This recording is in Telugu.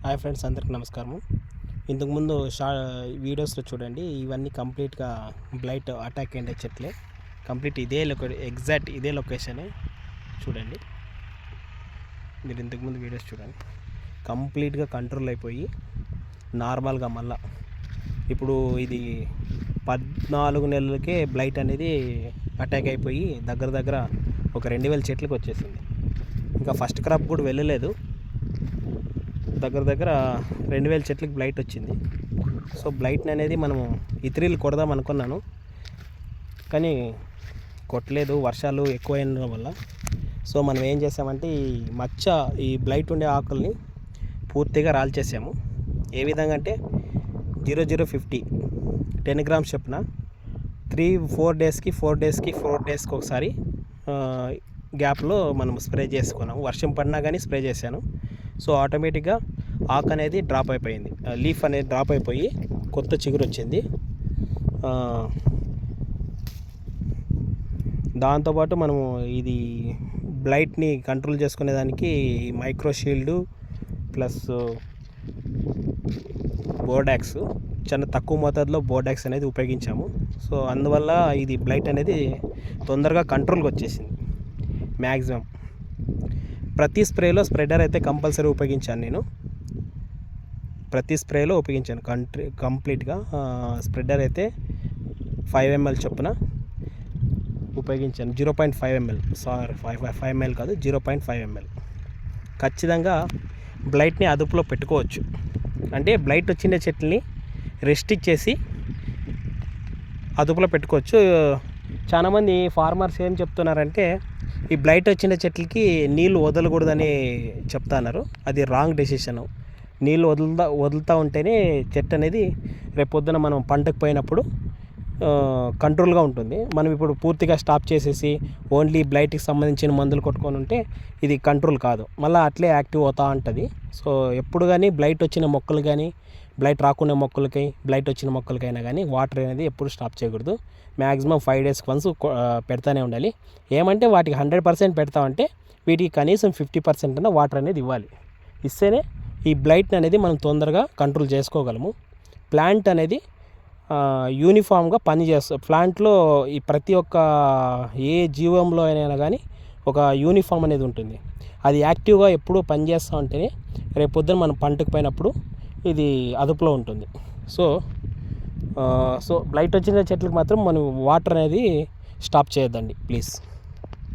హాయ్ ఫ్రెండ్స్, అందరికీ నమస్కారము. ఇంతకుముందు వీడియోస్లో చూడండి, ఇవన్నీ కంప్లీట్గా బ్లైట్ అటాక్ అయ్యే చెట్లే. కంప్లీట్ ఎగ్జాక్ట్ ఇదే లొకేషనే. చూడండి, మీరు ఇంతకుముందు వీడియోస్ చూడండి, కంప్లీట్గా కంట్రోల్ అయిపోయి నార్మల్గా మళ్ళా ఇప్పుడు ఇది 14 నెలలకే బ్లైట్ అనేది అటాక్ అయిపోయి దగ్గర ఒక 2000 చెట్లకు వచ్చేసింది. ఇంకా ఫస్ట్ క్రాప్ కూడా వెళ్ళలేదు, దగ్గర 2000 చెట్లకి బ్లైట్ వచ్చింది. సో బ్లైట్ని అనేది మనము ఇత్రీలు కొడదాం అనుకున్నాను, కానీ కొట్టలేదు, వర్షాలు ఎక్కువైన వల్ల. సో మనం ఏం చేసామంటే ఈ బ్లైట్ ఉండే ఆకుల్ని పూర్తిగా రాల్చేసాము. ఏ విధంగా అంటే 0050 10 గ్రామ్స్ చొప్పున 4 డేస్కి ఒకసారి గ్యాప్లో మనం స్ప్రే చేసుకున్నాము. వర్షం పడినా కానీ స్ప్రే చేశాను. సో ఆటోమేటిక్గా ఆకు అనేది డ్రాప్ అయిపోయింది, లీఫ్ అనేది డ్రాప్ అయిపోయి కొత్త చిగురు వచ్చింది. దాంతోపాటు మనము ఇది బ్లైట్ని కంట్రోల్ చేసుకునేదానికి మైక్రోషీల్డ్ ప్లస్ బోర్డాక్స్, చాలా తక్కువ మోతాదులో బోర్డాక్స్ అనేది ఉపయోగించాము. సో అందువల్ల ఇది బ్లైట్ అనేది తొందరగా కంట్రోల్కి వచ్చేసింది. మ్యాక్సిమం ప్రతి స్ప్రేలో స్ప్రెడర్ అయితే కంపల్సరీ ఉపయోగించాను. నేను ప్రతి స్ప్రేలో ఉపయోగించాను కంప్లీట్గా. స్ప్రెడర్ అయితే 5 ml చొప్పున ఉపయోగించాను. 0.5 ml, సారీ 5 ml కాదు, 0.5 ml. ఖచ్చితంగా బ్లైట్ని అదుపులో పెట్టుకోవచ్చు. అంటే బ్లైట్ వచ్చిన చెట్లని రెస్ట్ ఇచ్చేసి అదుపులో పెట్టుకోవచ్చు. చాలామంది ఫార్మర్స్ ఏం చెప్తున్నారంటే ఈ బ్లైట్ వచ్చిన చెట్లకి నీళ్ళు వదలకూడదని చెప్తున్నారు. అది రాంగ్ డెసిషను. నీళ్ళు వదులుతూ ఉంటేనే చెట్టు అనేది రేపొద్దున మనం పంటకు పోయినప్పుడు కంట్రోల్గా ఉంటుంది. మనం ఇప్పుడు పూర్తిగా స్టాప్ చేసేసి ఓన్లీ బ్లైట్కి సంబంధించిన మందులు కొట్టుకొని ఉంటే ఇది కంట్రోల్ కాదు, మళ్ళీ అట్లే యాక్టివ్ అవుతూ ఉంటుంది. సో ఎప్పుడు కానీ బ్లైట్ వచ్చిన మొక్కలు కానీ బ్లైట్ రాకుండా మొక్కలకి, బ్లైట్ వచ్చిన మొక్కలకైనా కానీ వాటర్ అనేది ఎప్పుడు స్టాప్ చేయకూడదు. మ్యాక్సిమం 5 days వన్స్ పెడతానే ఉండాలి. ఏమంటే వాటికి 100% పెడతామంటే వీటికి కనీసం 50% అన్న వాటర్ అనేది ఇవ్వాలి. ఇస్తేనే ఈ బ్లైట్ అనేది మనం తొందరగా కంట్రోల్ చేసుకోగలము. ప్లాంట్ అనేది యూనిఫామ్గా పనిచేస్తుంది. ప్లాంట్లో ఈ ప్రతి ఒక్క ఏ జీవంలో అయినా కానీ ఒక యూనిఫామ్ అనేది ఉంటుంది. అది యాక్టివ్గా ఎప్పుడూ పనిచేస్తూ ఉంటేనే రేపొద్దున మనం పంటకు పోయినప్పుడు ఇది అదుపులో ఉంటుంది. సో బ్లైట్ వచ్చిన చెట్లకు మాత్రం మనం వాటర్ అనేది స్టాప్ చేయొద్దండి ప్లీజ్.